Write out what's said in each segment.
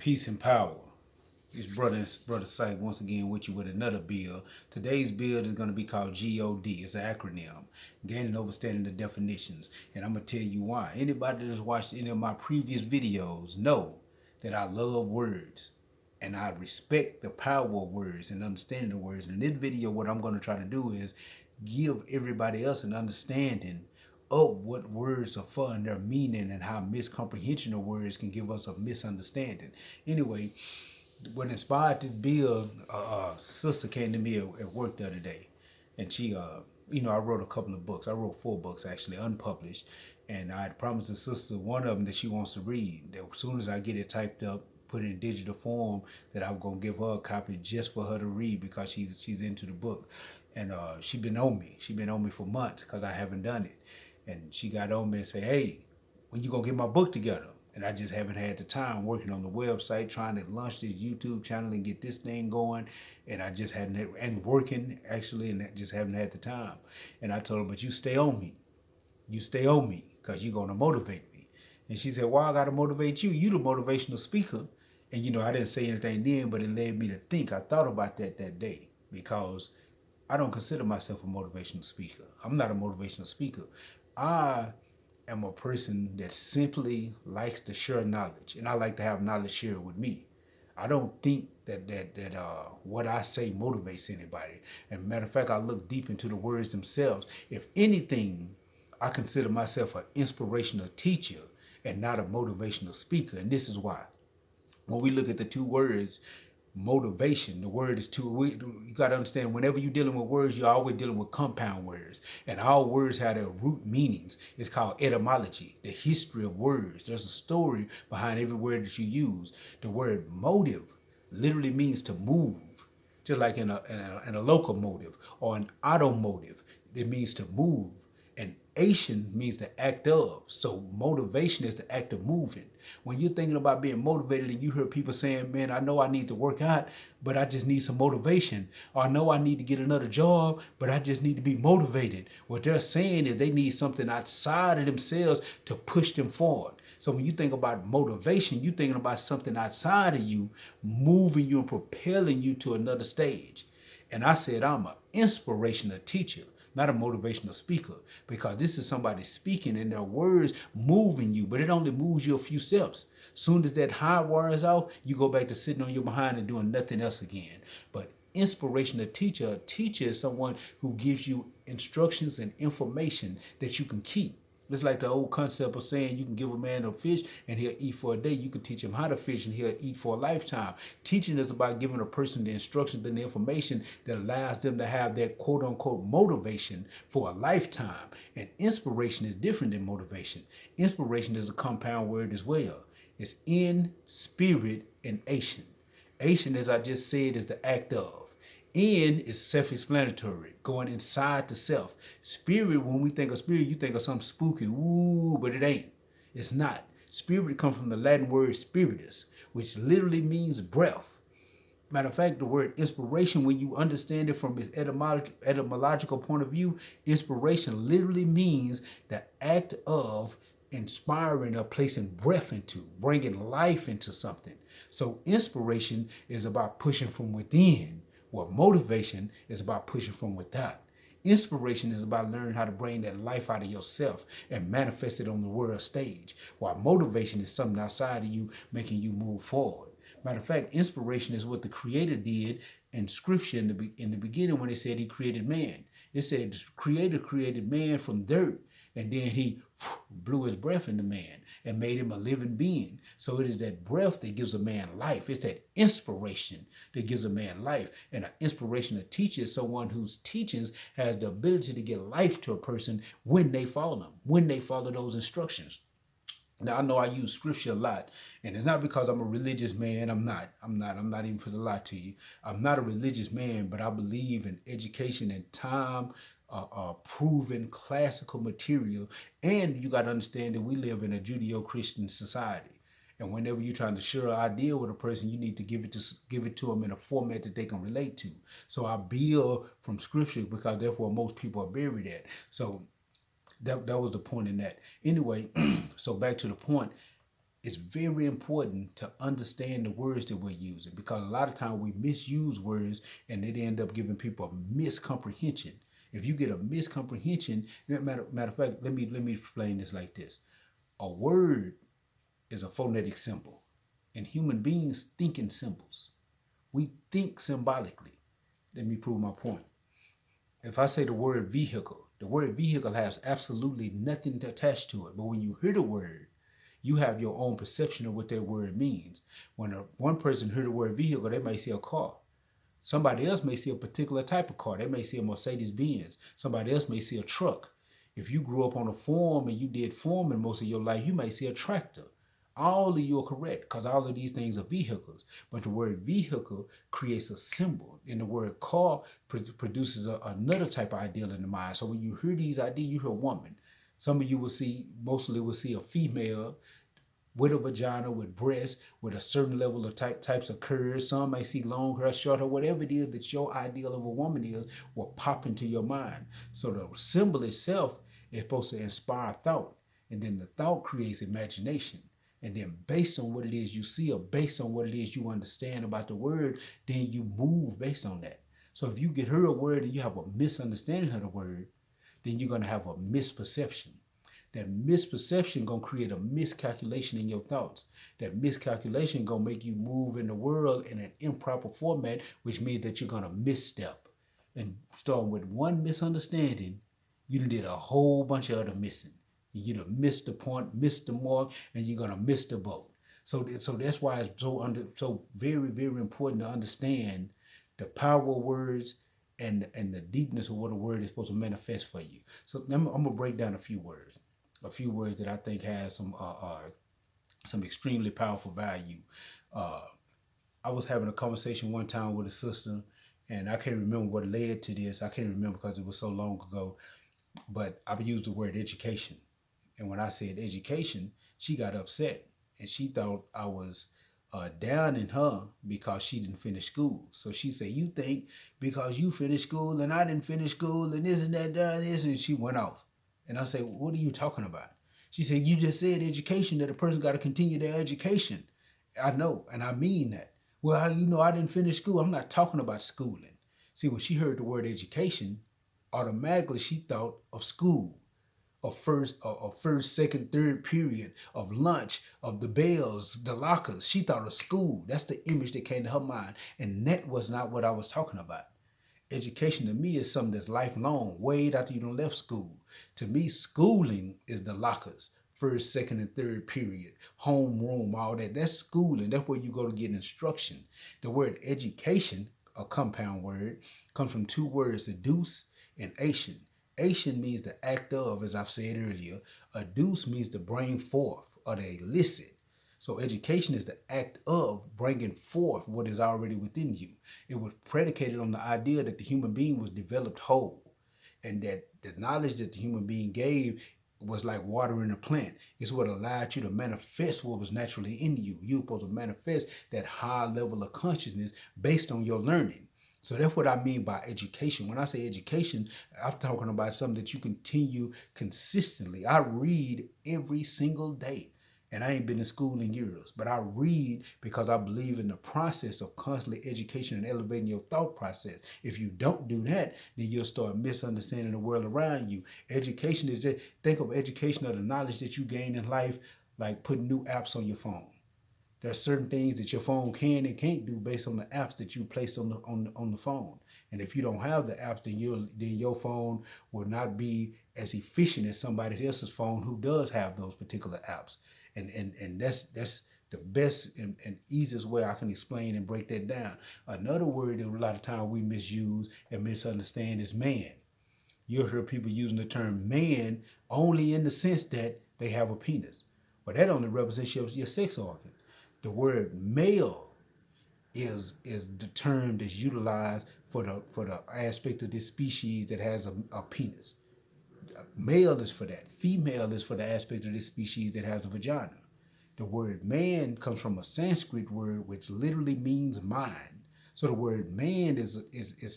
Peace and power. It's brother Sight once again with you with another bill. Today's bill is going to be called GOD. It's an acronym, gaining understanding the definitions. And I'm going to tell you why. Anybody that's watched any of my previous videos know that I love words and I respect the power of words and understanding the words. In this video, what I'm going to try to do is give everybody else an understanding of what words are for and their meaning and how miscomprehension of words can give us a misunderstanding. Anyway, what inspired this bill, sister came to me at work the other day, and she, I wrote a couple of books. I wrote 4 books actually, unpublished, and I had promised the sister one of them that she wants to read. That as soon as I get it typed up, put it in digital form, that I'm gonna give her a copy just for her to read because she's into the book, and she been on me. She been on me for months because I haven't done it, and she got on me and say, "Hey, when you gonna get my book together?" And I just haven't had the time working on the website, trying to launch this YouTube channel and get this thing going. And I just hadn't, and working actually, and just haven't had the time. And I told her, but you stay on me. You stay on me because you're going to motivate me. And she said, well, I got to motivate you. You the motivational speaker. And, I didn't say anything then, but it led me to think. I thought about that day because I don't consider myself a motivational speaker. I'm not a motivational speaker. I am a person that simply likes to share knowledge, and I like to have knowledge shared with me. I don't think that what I say motivates anybody. And matter of fact, I look deep into the words themselves. If anything, I consider myself an inspirational teacher and not a motivational speaker, and this is why. When we look at the two words, motivation, the word is you got to understand, whenever you're dealing with words, you're always dealing with compound words, and all words have their root meanings. It's called etymology, the history of words. There's a story behind every word that you use. The word motive literally means to move, just like in a locomotive or an automotive. It means to move. And ation means the act of. So motivation is the act of moving. When you're thinking about being motivated and you hear people saying, man, I know I need to work out, but I just need some motivation. Or I know I need to get another job, but I just need to be motivated. What they're saying is they need something outside of themselves to push them forward. So when you think about motivation, you're thinking about something outside of you, moving you and propelling you to another stage. And I said, I'm an inspirational teacher, not a motivational speaker, because this is somebody speaking and their words moving you, but it only moves you a few steps. Soon as that high wears off, you go back to sitting on your behind and doing nothing else again. But inspirational teacher, a teacher is someone who gives you instructions and information that you can keep. It's like the old concept of saying you can give a man a fish and he'll eat for a day. You can teach him how to fish and he'll eat for a lifetime. Teaching is about giving a person the instructions and the information that allows them to have that quote unquote motivation for a lifetime. And inspiration is different than motivation. Inspiration is a compound word as well. It's in, spirit, and ation. Ation, as I just said, is the act of. In is self-explanatory, going inside the self. Spirit, when we think of spirit, you think of something spooky. Ooh, but it ain't. It's not. Spirit comes from the Latin word spiritus, which literally means breath. Matter of fact, the word inspiration, when you understand it from its etymological point of view, inspiration literally means the act of inspiring or placing breath into, bringing life into something. So inspiration is about pushing from within, while motivation is about pushing from without. Inspiration is about learning how to bring that life out of yourself and manifest it on the world stage, while motivation is something outside of you making you move forward. Matter of fact, inspiration is what the Creator did in Scripture in the beginning when it said He created man. It said the Creator created man from dirt, and then He blew His breath into man and made him a living being. So it is that breath that gives a man life. It's that inspiration that gives a man life. And an inspirational teacher is someone whose teachings has the ability to give life to a person when they follow them, when they follow those instructions. Now, I know I use scripture a lot, and it's not because I'm a religious man. I'm not even for the lie to you. I'm not a religious man, but I believe in education and time, proven classical material. And you got to understand that we live in a Judeo-Christian society. And whenever you're trying to share an idea with a person, you need to give it to them in a format that they can relate to. So I build from scripture because therefore most people are buried at. So that was the point in that. Anyway, so back to the point. it's very important to understand the words that we're using, because a lot of times we misuse words and it end up giving people a miscomprehension. If you get a miscomprehension, matter of fact, let me explain this like this. A word is a phonetic symbol, and human beings think in symbols. We think symbolically. Let me prove my point. If I say the word vehicle has absolutely nothing attached to it. But when you hear the word, you have your own perception of what that word means. When one person heard the word vehicle, they may see a car. Somebody else may see a particular type of car. They may see a Mercedes Benz. Somebody else may see a truck. If you grew up on a farm and you did farming most of your life, you may see a tractor. All of you are correct, because all of these things are vehicles. But the word vehicle creates a symbol, and the word car produces another type of ideal in the mind. So when you hear these ideas, you hear woman. Some of you will see, mostly will see a female with a vagina, with breasts, with a certain level of types of curves. Some may see long hair, short hair, whatever it is that your ideal of a woman is, will pop into your mind. So the symbol itself is supposed to inspire thought, and then the thought creates imagination. And then based on what it is you see, or based on what it is you understand about the word, then you move based on that. So if you get heard a word and you have a misunderstanding of the word, then you're going to have a misperception. That misperception gonna create a miscalculation in your thoughts. That miscalculation gonna make you move in the world in an improper format, which means that you're gonna misstep. And starting with one misunderstanding, you did a whole bunch of other missing. You done missed the point, missed the mark, and you're gonna miss the boat. So that's why it's so very, very important to understand the power of words and the deepness of what a word is supposed to manifest for you. So I'm gonna break down a few words that I think has some extremely powerful value. Uh, I was having a conversation one time with a sister, and I can't remember what led to this. I can't remember because it was so long ago. But I used the word education, and when I said education, she got upset, and she thought I was down in her because she didn't finish school. So she said, "You think because you finished school and I didn't finish school and this and that, this," and she went off. And I said, "What are you talking about?" She said, "You just said education, that a person got to continue their education." I know, and I mean that. Well, I didn't finish school. I'm not talking about schooling. See, when she heard the word education, automatically she thought of school, of first, second, third period, of lunch, of the bells, the lockers. She thought of school. That's the image that came to her mind. And that was not what I was talking about. Education to me is something that's lifelong, way after you done left school. To me, schooling is the lockers, first, second, and third period, homeroom, all that. That's schooling. That's where you go to get instruction. The word education, a compound word, comes from two words, educe and ation. Ation means the act of, as I've said earlier. Educe means to bring forth or to elicit. So education is the act of bringing forth what is already within you. It was predicated on the idea that the human being was developed whole, and that the knowledge that the human being gave was like watering a plant. It's what allowed you to manifest what was naturally in you. You're supposed to manifest that high level of consciousness based on your learning. So that's what I mean by education. When I say education, I'm talking about something that you continue consistently. I read every single day. And I ain't been in school in years, but I read because I believe in the process of constantly education and elevating your thought process. If you don't do that, then you'll start misunderstanding the world around you. Education is just, think of education of the knowledge that you gain in life, like putting new apps on your phone. There are certain things that your phone can and can't do based on the apps that you place on the phone. And if you don't have the apps, then your phone will not be as efficient as somebody else's phone who does have those particular apps. And that's the best and easiest way I can explain and break that down. Another word that a lot of times we misuse and misunderstand is man. You'll hear people using the term man only in the sense that they have a penis. But that only represents your sex organ. The word male is the term that's utilized for the aspect of this species that has a penis. Male is for that. Female is for the aspect of this species that has a vagina. The word man comes from a Sanskrit word which literally means mind. So the word man is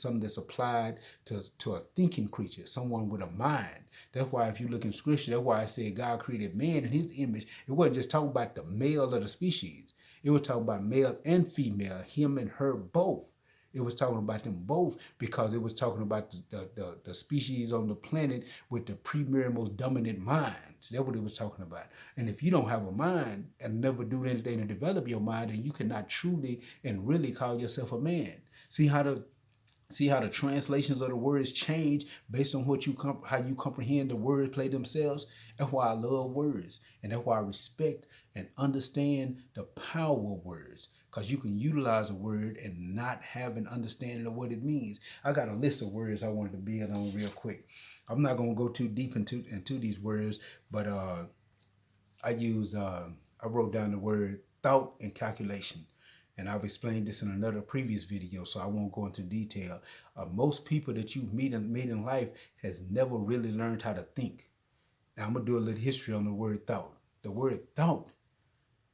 something that's applied to a thinking creature, someone with a mind. That's why if you look in scripture, that's why I said God created man in his image. It wasn't just talking about the male of the species. It was talking about male and female, him and her both. It was talking about them both because it was talking about the species on the planet with the premier, most dominant mind. That's what it was talking about. And if you don't have a mind and never do anything to develop your mind, then you cannot truly and really call yourself a man. See how the translations of the words change based on how you comprehend the word play themselves. That's why I love words, and that's why I respect and understand the power of words, because you can utilize a word and not have an understanding of what it means. I got a list of words I wanted to build on real quick. I'm not going to go too deep into these words, but I used I wrote down the word thought and calculation, and I've explained this in another previous video, so I won't go into detail. Most people that you've met in life has never really learned how to think. Now I'm gonna do a little history on the word thought. The word thought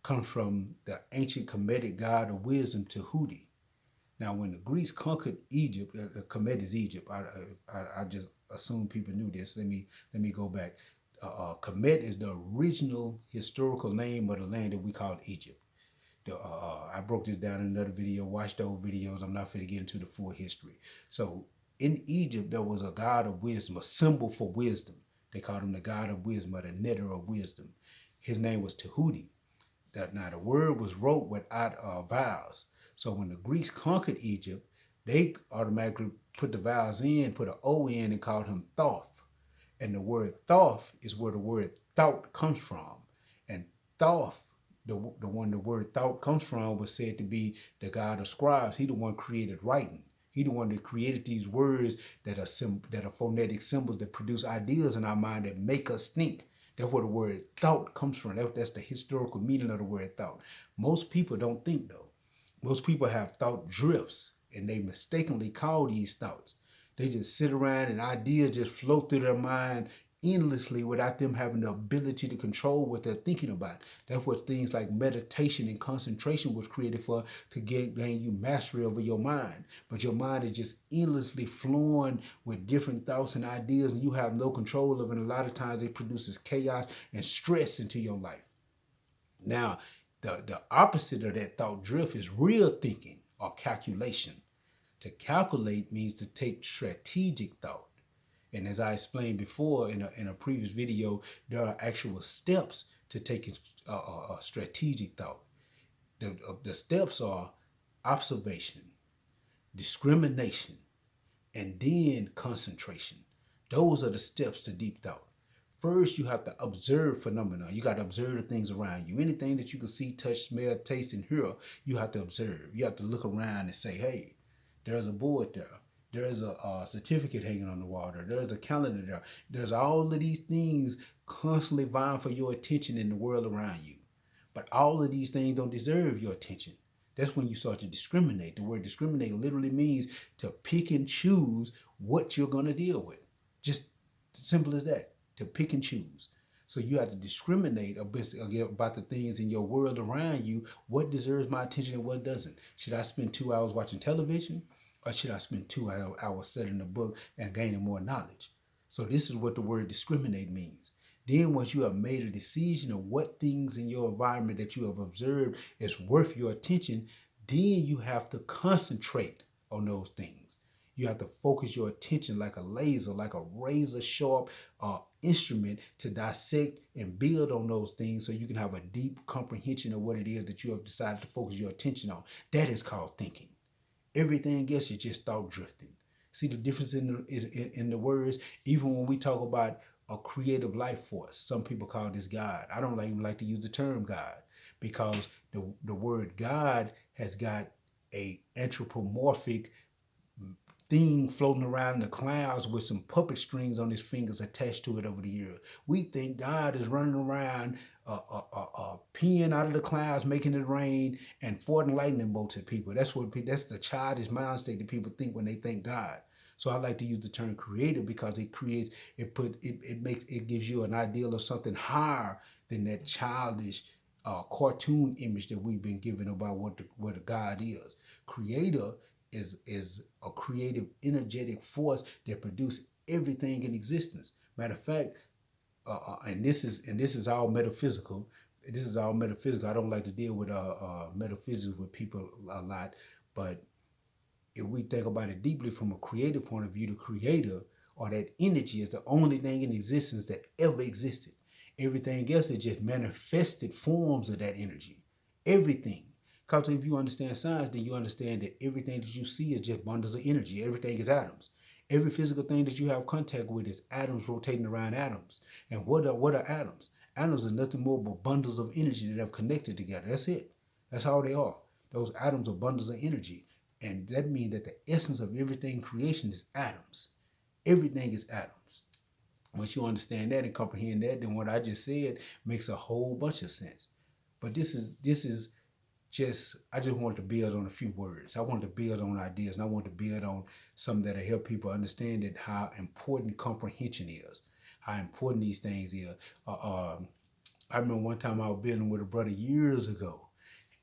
comes from the ancient Kemetic god of wisdom, Tahuti. Now, when the Greeks conquered Egypt, Kemet is Egypt. I just assume people knew this. Let me go back. Kemet is the original historical name of the land that we call Egypt. I broke this down in another video. Watch those videos. I'm not going to get into the full history. So in Egypt, there was a god of wisdom, a symbol for wisdom. They called him the god of wisdom, or the knitter of wisdom. His name was Tahuti. Now the word was wrote without vowels. So when the Greeks conquered Egypt, they automatically put the vowels in, put an O in, and called him Thoth. And the word Thoth is where the word thought comes from. And Thoth, the one the word thought comes from, was said to be the god of scribes. He the one created writing. He the one that created these words that are phonetic symbols that produce ideas in our mind that make us think. That's where the word thought comes from. That's the historical meaning of the word thought. Most people don't think though. Most people have thought drifts, and they mistakenly call these thoughts. They just sit around and ideas just float through their mind endlessly without them having the ability to control what they're thinking about. That's what things like meditation and concentration was created for, to gain you mastery over your mind. But your mind is just endlessly flowing with different thoughts and ideas, and you have no control of it. And a lot of times it produces chaos and stress into your life. Now, the opposite of that thought drift is real thinking or calculation. To calculate means to take strategic thought. And as I explained before in a previous video, there are actual steps to taking a strategic thought. The steps are observation, discrimination, and then concentration. Those are the steps to deep thought. First, you have to observe phenomena. You got to observe the things around you. Anything that you can see, touch, smell, taste, and hear, you have to observe. You have to look around and say, hey, there's a board there. There's a certificate hanging on the wall there. There's a calendar there. There's all of these things constantly vying for your attention in the world around you. But all of these things don't deserve your attention. That's when you start to discriminate. The word discriminate literally means to pick and choose what you're going to deal with. Just simple as that, to pick and choose. So you have to discriminate about the things in your world around you. What deserves my attention and what doesn't? Should I spend 2 hours watching television, or should I spend 2 hours studying a book and gaining more knowledge? So this is what the word discriminate means. Then once you have made a decision of what things in your environment that you have observed is worth your attention, then you have to concentrate on those things. You have to focus your attention like a laser, like a razor sharp instrument, to dissect and build on those things so you can have a deep comprehension of what it is that you have decided to focus your attention on. That is called thinking. Everything else is just thought drifting. See the difference in the words? Even when we talk about a creative life force, some people call this God. I don't even like to use the term God, because the word God has got a anthropomorphic thing floating around in the clouds with some puppet strings on his fingers attached to it over the years. We think God is running around peeing out of the clouds, making it rain, and forwarding lightning bolts at people. That's the childish mind state that people think when they think God. So I like to use the term creative because it gives you an ideal of something higher than that childish cartoon image that we've been given about what a God is. Creator is a creative, energetic force that produces everything in existence. Matter of fact, and this is all metaphysical. This is all metaphysical. I don't like to deal with metaphysics with people a lot, but if we think about it deeply from a creative point of view, the creator or that energy is the only thing in existence that ever existed. Everything else is just manifested forms of that energy. Everything. Because if you understand science, then you understand that everything that you see is just bundles of energy. Everything is atoms. Every physical thing that you have contact with is atoms rotating around atoms. And what are atoms? Atoms are nothing more but bundles of energy that have connected together. That's it. That's all they are. Those atoms are bundles of energy. And that means that the essence of everything in creation is atoms. Everything is atoms. Once you understand that and comprehend that, then what I just said makes a whole bunch of sense. But this is just I just wanted to build on a few words. I wanted to build on ideas, and I want to build on something that'll help people understand that how important comprehension is, how important these things is. I remember one time I was building with a brother years ago,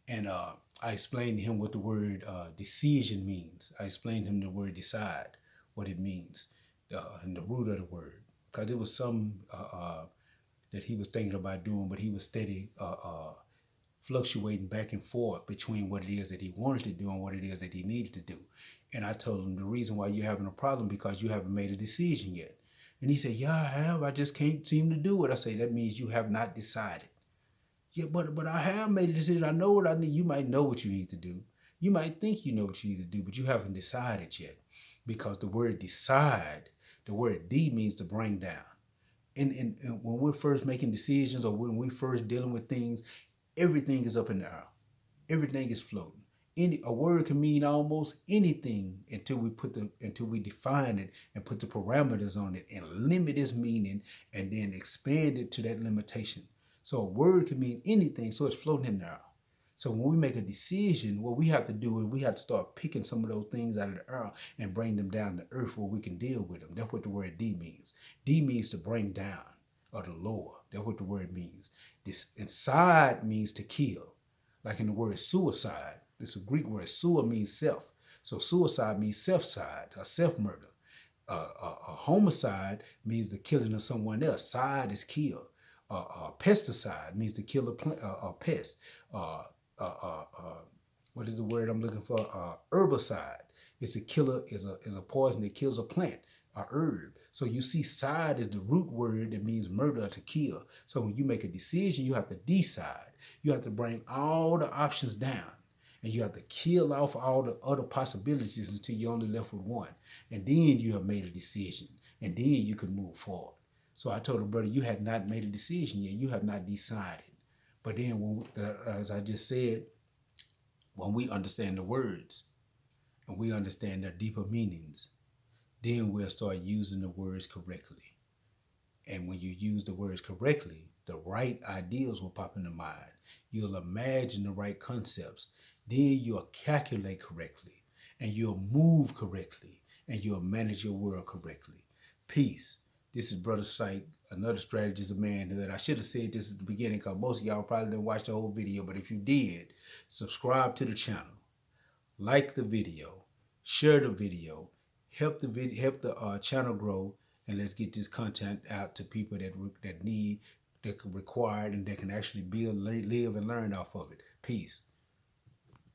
and I explained to him what the word decision means. I explained to him the word decide, what it means, and the root of the word, because it was some that he was thinking about doing, but he was steady fluctuating back and forth between what it is that he wanted to do and what it is that he needed to do. And I told him the reason why you're having a problem because you haven't made a decision yet. And he said, "Yeah, I have. I just can't seem to do it." I say, "That means you have not decided." "Yeah, but I have made a decision. I know what I need." You might know what you need to do. You might think you know what you need to do, but you haven't decided yet. Because the word decide, the word D means to bring down. And when we're first making decisions or when we're first dealing with things, everything is up in the air. Everything is floating. A word can mean almost anything until we define it and put the parameters on it and limit its meaning and then expand it to that limitation. So a word can mean anything, so it's floating in there. So when we make a decision, what we have to do is we have to start picking some of those things out of the earth and bring them down to earth where we can deal with them. That's what the word D means. D means to bring down or to lower. That's what the word means. This inside means to kill. Like in the word suicide, this is a Greek word. Sua means self. So suicide means self-side, or self-murder. Homicide means the killing of someone else. Side is kill. Pesticide means to kill a pest. Uh, what is the word I'm looking for? Herbicide is the killer is a poison that kills a plant, a herb. So you see, side is the root word that means murder, to kill. So when you make a decision, you have to decide. You have to bring all the options down. And you have to kill off all the other possibilities until you're only left with one. And then you have made a decision. And then you can move forward. So I told the brother, you had not made a decision yet. You have not decided. But then, as I just said, when we understand the words and we understand their deeper meanings, then we'll start using the words correctly. And when you use the words correctly, the right ideas will pop in the mind. You'll imagine the right concepts. Then you'll calculate correctly, and you'll move correctly, and you'll manage your world correctly. Peace. This is Brother Sight, another strategist of manhood. I should have said this at the beginning because most of y'all probably didn't watch the whole video, but if you did, subscribe to the channel, like the video, share the video, help the channel grow, and let's get this content out to people that need, that can require it, and that can actually build, live, and learn off of it. Peace.